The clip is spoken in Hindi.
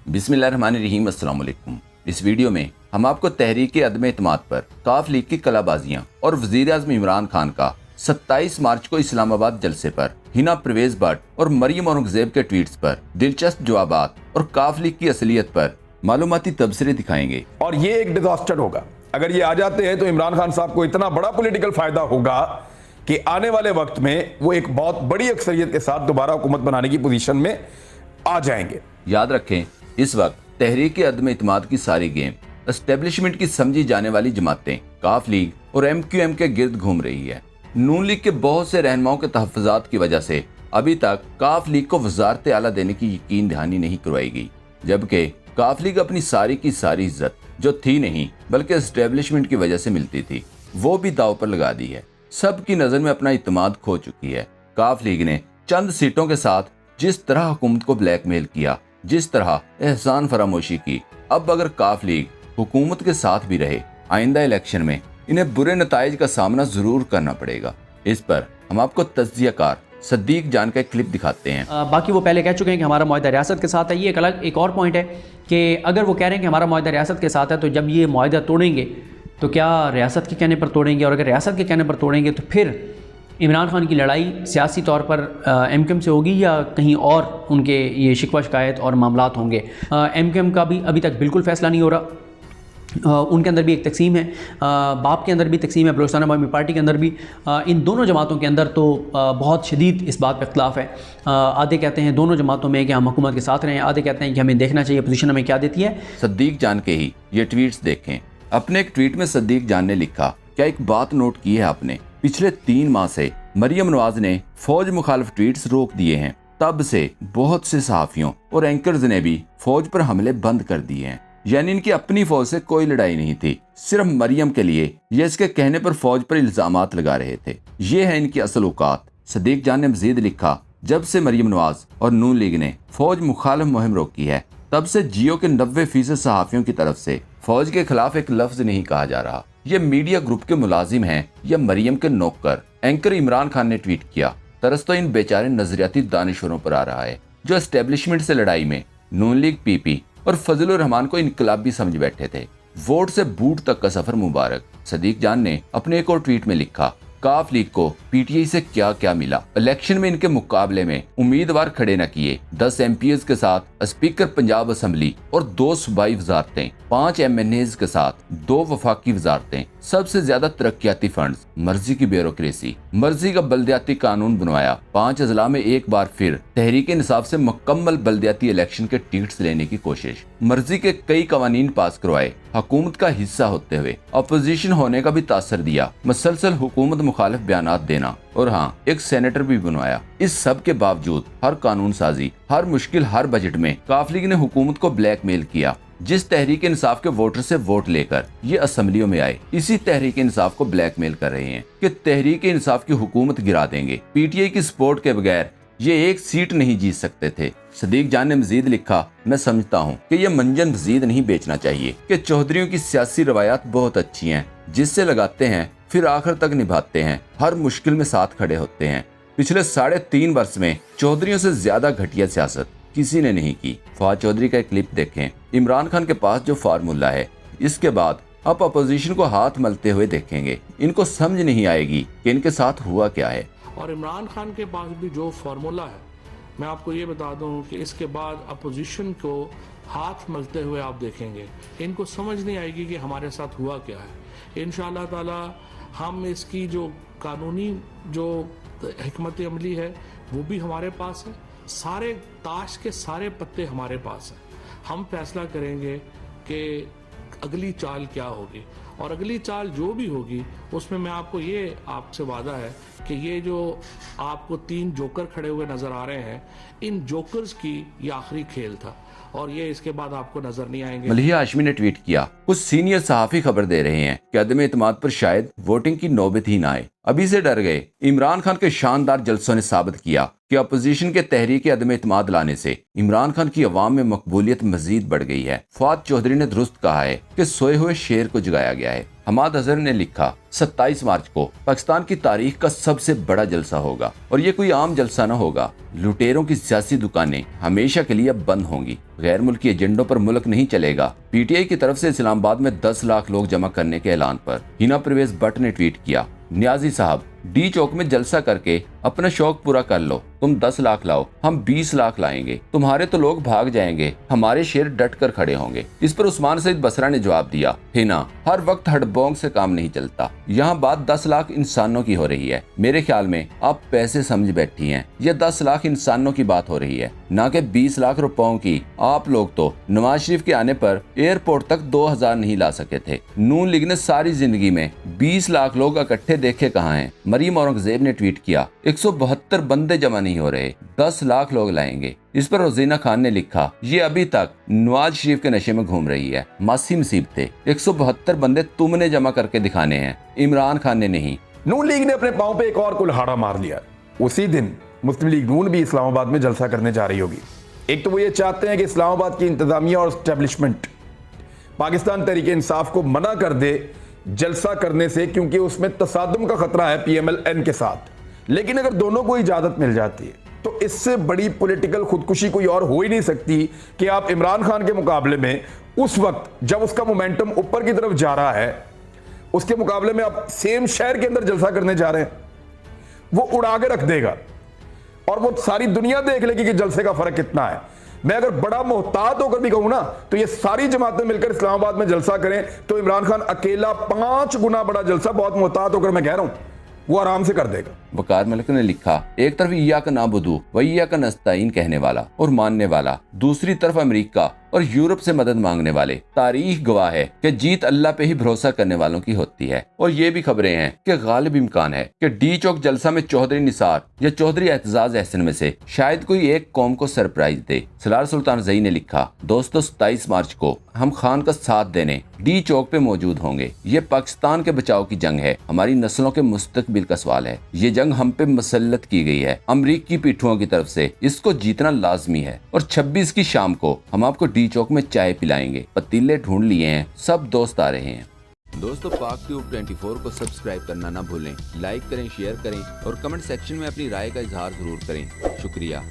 बिस्मिल्लाहिर्रहमानिर्रहीम, अस्सलाम वालेकुम। इस वीडियो में हम आपको तहरीक अदम एतमाद पर काफ लीग की कलाबाजियां और वजीर आज़म इमरान खान का 27 मार्च को इस्लामाबाद जलसे पर हिना परवेज भट्ट और मरियम औरंगजेब के ट्वीट्स पर दिलचस्प जवाबात और काफ लीग की असलियत पर मालूमाती तबसरे दिखाएंगे। और ये एक डिजास्टर होगा। अगर ये आ जाते हैं तो इमरान खान साहब को इतना बड़ा पॉलिटिकल फायदा होगा कि आने वाले वक्त में वो एक बहुत बड़ी अक्सरियत के साथ दोबारा हुकूमत बनाने की पोजीशन में आ जाएंगे। याद रखें, इस वक्त तहरीक अदम एतमाद की सारी गेम एस्टेब्लिशमेंट की समझी जाने वाली जमातें काफ लीग और MQM के गिर्द घूम रही है। नून लीग के बहुत से रहनुमाओं के तहफ़्फ़ुज़ात की वजह से अभी तक काफ लीग को वज़ारत आला देने की यकीन दहानी नहीं करवाई गई, जबकि काफ लीग अपनी सारी की सारी इज्जत जो थी नहीं बल्कि एस्टेब्लिशमेंट की वजह से मिलती थी वो भी दाव पर लगा दी है। सबकी नज़र में अपना इत्मीनान खो चुकी है। काफ लीग ने चंद सीटों के साथ जिस तरह हुकूमत को ब्लैकमेल किया, जिस तरह एहसान फरामोशी की, अब अगर काफ लीग हुकूमत के साथ भी रहे आइंदा इलेक्शन में इन्हें बुरे नताइज का सामना जरूर करना पड़ेगा। इस पर हम आपको तज्जियाकार सदीक जान का एक क्लिप दिखाते हैं। बाकी वो पहले कह चुके हैं कि हमारा मुआहदा रियासत के साथ है। ये एक और पॉइंट है कि अगर वो कह रहे हैं कि हमारा मुआहदा रियासत के साथ है तो जब ये मुआहदा तोड़ेंगे तो क्या रियासत के कहने पर तोड़ेंगे, और अगर रियासत के कहने पर तोड़ेंगे तो फिर इमरान खान की लड़ाई सियासी तौर पर MQM से होगी या कहीं और उनके ये शिकवा शिकायत और मामलात होंगे। MQM का भी अभी तक बिल्कुल फ़ैसला नहीं हो रहा। उनके अंदर भी एक तकसीम है, बाप के अंदर भी तकसीम है, बलूचिस्तान अवामी पार्टी के अंदर भी। इन दोनों जमातों के अंदर तो बहुत शदीद इस बात पर इख्तलाफ है। आधे कहते हैं दोनों जमातों में कि हम हुकूमत के साथ रहें, आधे कहते हैं कि हमें देखना चाहिए पोजीशन हमें क्या देती है। सदीक जान के ही ये ट्वीट्स देखें। अपने एक ट्वीट में सदीक जान ने लिखा, क्या एक बात नोट की है आपने, पिछले 3 माह से मरियम नवाज ने फौज मुखालिफ ट्वीट्स रोक दिए हैं। तब से बहुत से सहाफियों और एंकर्स ने भी फौज पर हमले बंद कर दिए हैं। यानी इनकी अपनी फौज से कोई लड़ाई नहीं थी, सिर्फ मरियम के लिए ये इसके कहने पर फौज पर इल्जामात लगा रहे थे। ये है इनकी असल औकात। सदीक जान ने मजीद लिखा, जब से मरियम नवाज और नून लीग ने फौज मुखालिफ मुहिम रोकी है तब से जियो के 90% सहाफियों की तरफ से फौज के खिलाफ एक लफ्ज नहीं कहा जा रहा। ये मीडिया ग्रुप के मुलाजिम हैं या मरियम के नौकर। एंकर इमरान खान ने ट्वीट किया, तरस तो इन बेचारे नजरियाती दानिशवरों पर आ रहा है जो एस्टेब्लिशमेंट से लड़ाई में नून लीग PP और फजलुर रहमान को इनकलाबी समझ बैठे थे। वोट से बूट तक का सफर मुबारक। सदीक जान ने अपने एक और ट्वीट में लिखा, काफ लीग को PTI से क्या क्या मिला। इलेक्शन में इनके मुकाबले में उम्मीदवार खड़े न किए, 10 MPs के साथ स्पीकर पंजाब असम्बली और 2 सूबाई वजारतें, 5 MNAs के साथ 2 वफाकी वजारतें, सबसे ज्यादा तरक्याती फंड्स, मर्जी की ब्यूरोक्रेसी, मर्जी का बल्दियाती कानून बनवाया, 5 अजला में एक बार फिर तहरीक इंसाफ से मुकम्मल बल्दियाती इलेक्शन के टिकट्स लेने की कोशिश, मर्जी के कई कवानीन पास करवाए, हुकूमत का हिस्सा होते हुए अपोजिशन होने का भी तासर दिया, मसलसल हुकूमत मुखालिफ बयानात देना और हाँ, एक सेनेटर भी बनवाया। इस सब के बावजूद हर कानून साजी, हर मुश्किल, हर बजट में काफ लीग ने हुकूमत को ब्लैकमेल किया। जिस तहरीक इंसाफ के वोटर से वोट लेकर ये असम्बलियों में आए, इसी तहरीक इंसाफ को ब्लैकमेल कर रहे हैं कि तहरीक इंसाफ की हुकूमत गिरा देंगे। PTI की सपोर्ट के बगैर ये एक सीट नहीं जीत सकते थे। सदीक जान ने मजीद लिखा, मैं समझता हूँ कि ये मंजन मजीद नहीं बेचना चाहिए कि चौधरियों की सियासी रवायात बहुत अच्छी हैं, जिससे लगाते हैं फिर आखिर तक निभाते हैं, हर मुश्किल में साथ खड़े होते हैं। पिछले 3.5 वर्ष में चौधरियों से ज्यादा घटिया सियासत किसी ने नहीं की। फवाद चौधरी का एक क्लिप देखें। इमरान खान के पास जो फार्मूला है, इसके बाद आप अपोजिशन को हाथ मलते हुए देखेंगे। इनको समझ नहीं आएगी कि इनके साथ हुआ क्या है। और इमरान खान के पास भी जो फार्मूला है, मैं आपको ये बता दूं कि इसके बाद अपोजिशन को हाथ मलते हुए आप देखेंगे। इनको समझ नहीं आएगी कि हमारे साथ हुआ क्या है। इंशाअल्लाह ताला हम इसकी जो कानूनी जो हिकमत अमली है वो भी हमारे पास है, सारे ताश के सारे पत्ते हमारे पास हैं। हम फैसला करेंगे कि अगली चाल क्या होगी, और अगली चाल जो भी होगी उसमें मैं आपको ये आपसे वादा है कि ये जो आपको 3 जोकर खड़े हुए नजर आ रहे हैं, इन जोकर्स की ये आखिरी खेल था और ये इसके बाद आपको नजर नहीं आएंगे। मलिहा हाशमी ने ट्वीट किया, कुछ सीनियर सहाफी खबर दे रहे हैं कि अदम एतमाद पर शायद वोटिंग की नौबत ही ना आए। अभी से डर गए। इमरान खान के शानदार जलसों ने साबित किया कि अपोजिशन के तहरीक अदम एतमाद लाने से इमरान खान की अवाम में मकबूलियत मजीद बढ़ गई है। फवाद चौधरी ने दुरुस्त कहा है कि सोए हुए शेर को जगाया गया है। हमाद अजहर ने लिखा 27 मार्च को पाकिस्तान की तारीख का सबसे बड़ा जलसा होगा और ये कोई आम जलसा न होगा। लुटेरों की सियासी दुकानें हमेशा के लिए अब बंद होंगी। गैर मुल्की एजेंडों पर मुल्क नहीं चलेगा। पीटीआई की तरफ से इस्लामाबाद में 10 लाख लोग जमा करने के ऐलान पर हिना परवेज भट्ट ने ट्वीट किया, न्याजी साहब डी चौक में जलसा करके अपना शौक पूरा कर लो। तुम 10 लाख लाओ, हम 20 लाख लाएंगे। तुम्हारे तो लोग भाग जाएंगे, हमारे शेर डट कर खड़े होंगे। इस पर उस्मान सईद बसरा ने जवाब दिया, हिना हर वक्त हड़बोंग से काम नहीं चलता। यहाँ बात 10 लाख इंसानों की हो रही है। मेरे ख्याल में आप पैसे समझ बैठी हैं। यह 10 लाख इंसानों की बात हो रही है, न कि 20 लाख रुपयों की। आप लोग तो नवाज शरीफ के आने पर एयरपोर्ट तक 2000 नहीं ला सके थे। नून लीग ने सारी जिंदगी में 20 लाख लोग इकट्ठे देखे कहाँ हैं। मरियम औरंगजेब ने ट्वीट किया, 172 बंदे जमा नहीं हो रहे, 10 लाख लोग लाएंगे। इस पर रोजीना खान ने लिखा, ये अभी तक नवाज शरीफ के नशे में घूम रही है। मासी मुसीबते, 172 बंदे तुमने जमा करके दिखाने हैं, इमरान खान ने नहीं। नून लीग ने अपने पांव पे एक और कुल्हाड़ा मार लिया। उसी दिन मुस्लिम लीग नून भी इस्लामाबाद में जलसा करने जा रही होगी। एक तो वो ये चाहते हैं कि इस्लामाबाद की इंतजामिया और एस्टेब्लिशमेंट पाकिस्तान तहरीक इंसाफ को मना कर दे जलसा करने से, क्योंकि उसमें तसादुम का खतरा है PMLN के साथ। लेकिन अगर दोनों को इजाजत मिल जाती है तो इससे बड़ी पॉलिटिकल खुदकुशी कोई और हो ही नहीं सकती कि आप इमरान खान के मुकाबले में उस वक्त जब उसका मोमेंटम ऊपर की तरफ जा रहा है, उसके मुकाबले में आप सेम शहर के अंदर जलसा करने जा रहे हैं। वो उड़ा के रख देगा और वो सारी दुनिया देख लेगी कि जलसे का फर्क कितना है। मैं अगर बड़ा मोहतात होकर भी कहूं ना, तो ये सारी जमातें मिलकर इस्लामाबाद में जलसा करें तो इमरान खान अकेला 5 गुना बड़ा जलसा, बहुत मोहतात होकर मैं कह रहा हूं, वो आराम से कर देगा। वकार मलिक ने लिखा, एक तरफ इय्याका नाबुदू व इय्याका नस्तईन कहने वाला और मानने वाला, दूसरी तरफ अमेरिका और यूरोप से मदद मांगने वाले। तारीख गवाह है कि जीत अल्लाह पे ही भरोसा करने वालों की होती है। और ये भी खबरें हैं कि गालिब इम्कान है कि डी चौक जलसा में चौधरी निसार या चौधरी एतजाज एहसन में से शायद कोई एक कौम को सरप्राइज दे। सलार सुल्तान जई ने लिखा, दोस्तों 27 मार्च को हम खान का साथ देने डी चौक पे मौजूद होंगे। ये पाकिस्तान के बचाव की जंग है, हमारी नस्लों के मुस्तकबिल का सवाल है। ये जंग हम पे मसल्लत की गई है अमरीकी पीठुओं की तरफ से, इसको जीतना लाजमी है। और 26 की शाम को हम आपको डी चौक में चाय पिलाएंगे। पतीले ढूंढ लिए हैं, सब दोस्त आ रहे हैं। दोस्तों पाक ट्यूब 24 को सब्सक्राइब करना ना भूलें। लाइक करें, शेयर करें और कमेंट सेक्शन में अपनी राय का इजहार जरूर करें। शुक्रिया।